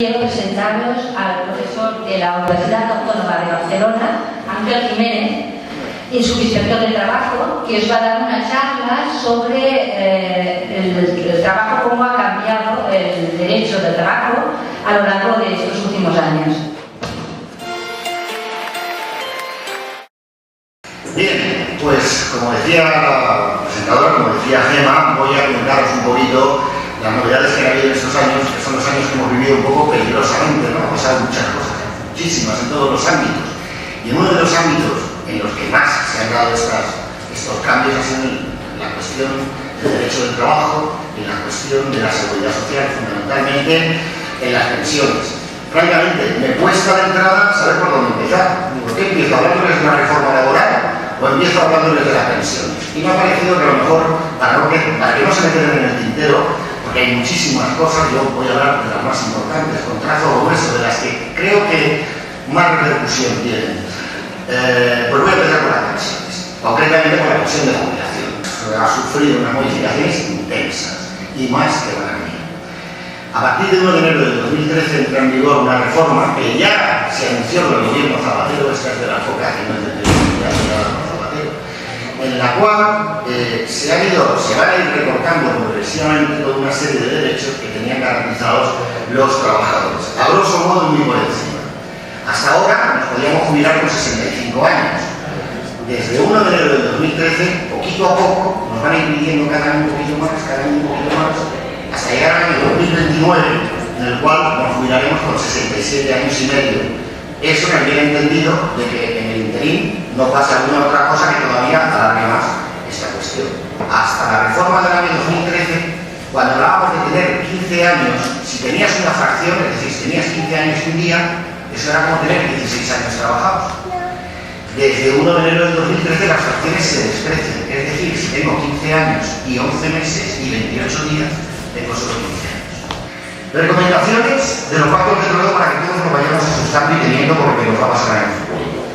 Quiero presentaros al profesor de la Universidad Autónoma de Barcelona, Ángel Jiménez, subinspector de trabajo, que os va a dar una charla sobre el trabajo, cómo ha cambiado el derecho del trabajo a lo largo de estos últimos años. Bien, pues como decía la presentadora, como decía Gemma, voy a comentaros un poquito las novedades que ha habido en estos años, que son los años que hemos vivido un poco peligrosamente, ¿no? Han pasado muchas cosas, muchísimas, en todos los ámbitos. Y en uno de los ámbitos en los que más se han dado estos cambios es en la cuestión del derecho del trabajo y en la cuestión de la seguridad social, fundamentalmente en las pensiones. Francamente, me cuesta de entrada saber por dónde empezar. ¿Por qué empiezo hablándoles de una reforma laboral o empiezo hablándoles de las pensiones? Y me ha parecido que a lo mejor, para que no se me queden en el tintero, porque hay muchísimas cosas, yo voy a hablar de las más importantes, con trazo grueso, de las que creo que más repercusión tienen. Pues voy a empezar con las pensiones, concretamente con la pensión de jubilación. Ha sufrido unas modificaciones intensas y más que van a venir. A partir de 1 de enero de 2013 entra en vigor una reforma que ya se anunció con el gobierno Zapatero, esta es de la época que no es del gobierno Zapatero, en la cual se van a ir recortando progresivamente toda una serie de derechos que tenían garantizados los trabajadores. A grosso modo, muy por encima. Hasta ahora nos podíamos jubilar con 65 años. Desde 1 de enero de 2013, poquito a poco, nos van a ir pidiendo cada año un poquito más, hasta llegar al año 2029, en el cual nos jubilaremos con 67 años y medio. Eso me viene entendido de que en el interín no pasa alguna otra cosa que todavía alargue más esta cuestión. Hasta la reforma del año 2013, cuando hablábamos de tener 15 años, si tenías una fracción, es decir, si tenías 15 años y un día, eso era como tener 16 años trabajados. Desde 1 de enero de 2013 las fracciones se desprecian, es decir, si tengo 15 años y 11 meses y 28 días, tengo solo 15 años. Recomendaciones de los pactos de Toledo para que todos nos vayamos asustando y teniendo por lo que nos va a pasar en el futuro.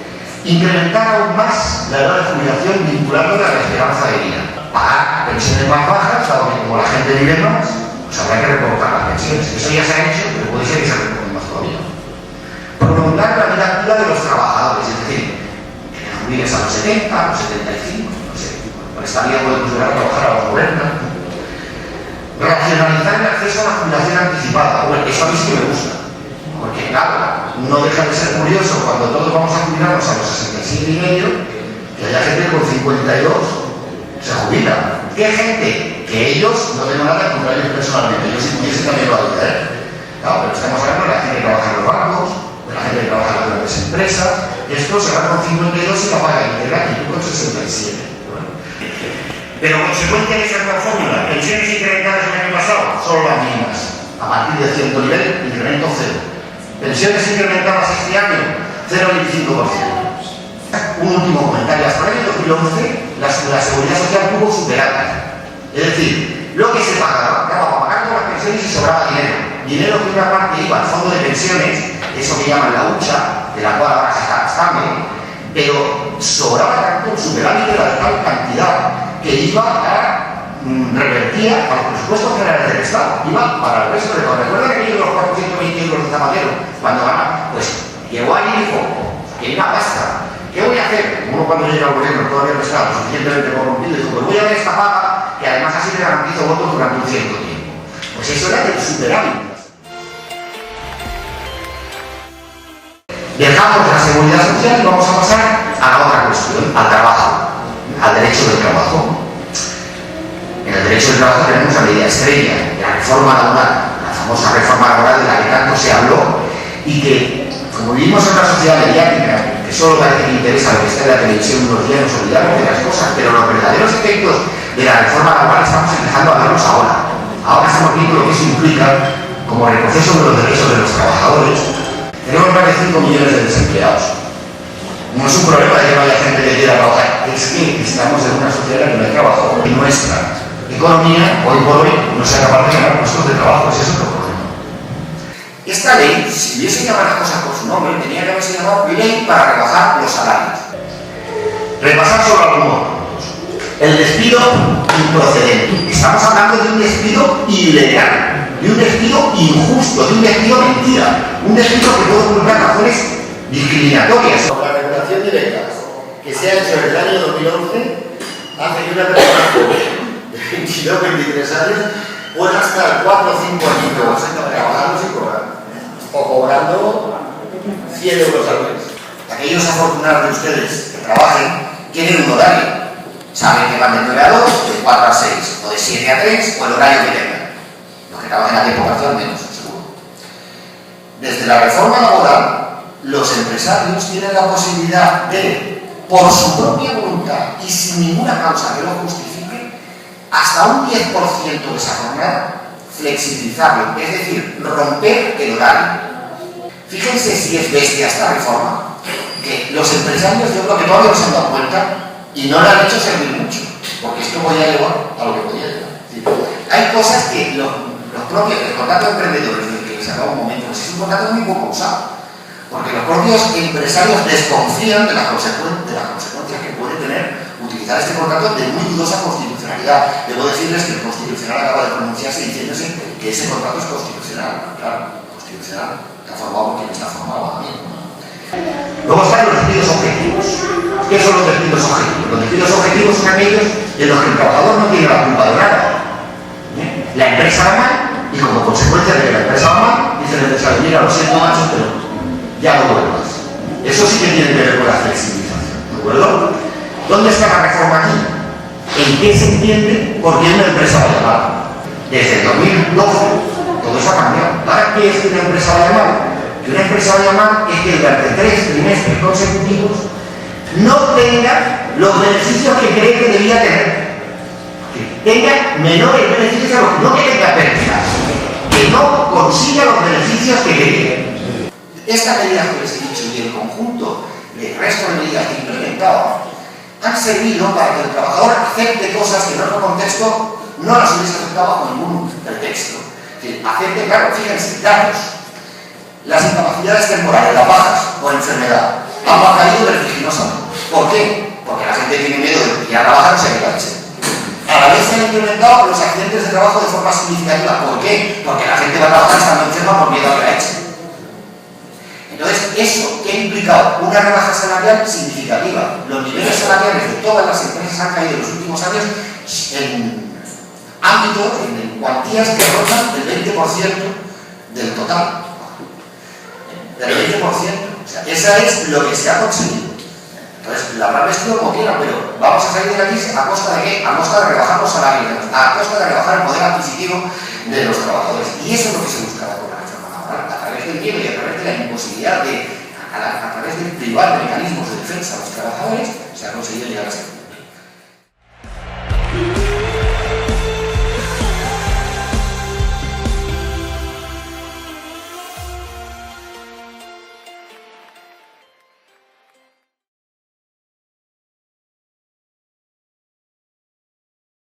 Incrementar aún más la edad de jubilación vinculándola a la esperanza de vida. Pagar pensiones más bajas, dado que como la gente vive más, pues habrá que recortar las pensiones. Eso ya se ha hecho, pero puede ser que se recorte más todavía. Prolongar la vida activa de los trabajadores, es decir, que te jubiles a los 70, a los 75, no sé. Por esta vía podemos llegar a trabajar a los 90. Racionalizar el acceso a la jubilación anticipada. Bueno, eso a mí sí me gusta. Porque claro, no deja de ser curioso cuando todos vamos a jubilarnos a los 67 y medio, que haya gente con 52 se jubila. ¿Qué gente? Que ellos no tengo nada contra ellos personalmente. Yo si pudiese también lo haría, ¿eh? Claro, pero estamos hablando de la gente que trabaja en los bancos, de la gente que trabaja en las grandes empresas, y estos se van con 52 y la paga integral y tú con 67. Pero consecuencia de esa nueva fórmula, pensiones incrementadas el año pasado, solo las mínimas. A partir de cierto nivel, incremento cero. Pensiones incrementadas este año, 0,25%. Un último comentario. Hasta el año 2011, la seguridad social tuvo superávit. Es decir, lo que se pagaba, para pagar todas las pensiones y sobraba dinero. Dinero que una parte iba al fondo de pensiones, eso que llaman la hucha, de la cual ahora se está gastando, pero sobraba tanto, superávit era de tal cantidad que iba a revertía a los presupuestos generales del Estado, iba para el resto de los. ¿Recuerdan que aquellos los 420 euros de Zapatero? Cuando gana, pues llegó ahí y dijo que hay una pasta. ¿Qué voy a hacer? Uno cuando llega al gobierno todavía no está suficientemente corrompido y dijo, pues voy a ver esta paga que además así le garantizo votos durante un cierto tiempo. Pues eso era del superávit. Dejamos la seguridad social y vamos a pasar a la otra cuestión, al trabajo, al derecho del trabajo. En el derecho del trabajo tenemos la medida estrella, la reforma laboral, la famosa reforma laboral de la que tanto se habló y que, como vivimos en una sociedad mediática, que solo parece que interesa lo que está en la televisión unos días, nos olvidamos de las cosas, pero los verdaderos efectos de la reforma laboral estamos empezando a verlos ahora. Ahora estamos viendo lo que eso implica como retroceso de los derechos de los trabajadores. Tenemos más de 5 millones de desempleados. No es un problema de que no haya gente que quiera trabajar, es que estamos en una sociedad en la que no hay trabajo y nuestra economía, hoy por hoy, no sea capaz de ganar puestos de trabajo, ese es otro problema. Esta ley, si hubiese llamado las cosas por su nombre, tenía que haberse llamado Ley para rebajar los salarios. Repasar solo algunos puntos. El despido improcedente. Estamos hablando de un despido ilegal. de un despido injusto, de un despido mentira, un despido que puede ocultar razones discriminatorias. La regulación directa que se ha hecho en el año 2011 hace que una persona de 22 23 años pueda estar 4 o 5 años trabajando sin cobrar, o cobrando 100 euros al mes. Aquellos afortunados de ustedes que trabajen tienen un horario. Saben que van de 9 a 2, de 4 a 6, o de 7 a 3, o el horario que tengan. Los que trabajen a tiempo parcial menos, seguro. Desde la reforma laboral, los empresarios tienen la posibilidad de, por su propia voluntad y sin ninguna causa que lo justifique, hasta un 10% de esa jornada, flexibilizarlo, es decir, romper el horario. Fíjense si es bestia esta reforma, que los empresarios yo creo que todavía no se han dado cuenta y no le han hecho servir mucho, porque esto podía llevar a lo que podía llevar. Hay cosas que los propios, el contrato de emprendedores del que se hablaba un momento, pues es un contrato muy poco usado, porque los propios empresarios desconfían de las consecuencias que puede tener utilizar este contrato de muy dudosa constitucionalidad. Debo decirles que el Constitucional acaba de pronunciarse diciéndose que ese contrato es constitucional. Claro, constitucional. Está formado por quien está formado ahora mismo. Luego están los despidos objetivos. ¿Qué son los despidos objetivos? Los despidos objetivos son aquellos en los que el trabajador no tiene la culpa de nada. La empresa va mal y como consecuencia de que la empresa va mal, dice el empresario, mira, lo siento macho, pero ya no vuelvas. Eso sí que tiene que ver con la flexibilización, ¿de acuerdo? ¿Dónde está la reforma aquí? ¿En qué se entiende por qué una empresa vaya mal? Desde el 2012 todo eso ha cambiado. ¿Para qué es que una empresa vaya mal? Que una empresa vaya mal es que durante 3 trimestres consecutivos no tenga los beneficios que cree que debía tener. Que tenga menores beneficios, no que tenga pérdidas, que no consiga los beneficios que quería. Estas medidas que les he dicho y el conjunto del resto de medidas que he implementado han servido para que el trabajador acepte cosas que en otro contexto no las hubiese aceptado bajo ningún pretexto. Acepte, claro, fíjense, datos. Las incapacidades temporales, las bajas por enfermedad, han caído vertiginosamente. ¿Por qué? Porque la gente tiene miedo de ir a trabajar y se queda leche. A la vez se han incrementado los accidentes de trabajo de forma significativa. ¿Por qué? Porque la gente va a trabajar estando enferma por miedo a que la echen. Entonces, eso que ha implicado una rebaja salarial significativa. Los niveles salariales de todas las empresas han caído en los últimos años en ámbitos, en cuantías que rozan el 20% del total. Del 20%. O sea, esa es lo que se ha conseguido. Entonces, la habrán vestido como quieran, pero vamos a salir de la crisis ¿a costa de qué? A costa de rebajar los salarios, a costa de rebajar el poder adquisitivo de los trabajadores. Y eso es lo que se buscaba con la reforma laboral, a través del miedo y a través de la imposibilidad a través de privar de mecanismos de defensa a los trabajadores, se ha conseguido llegar a ese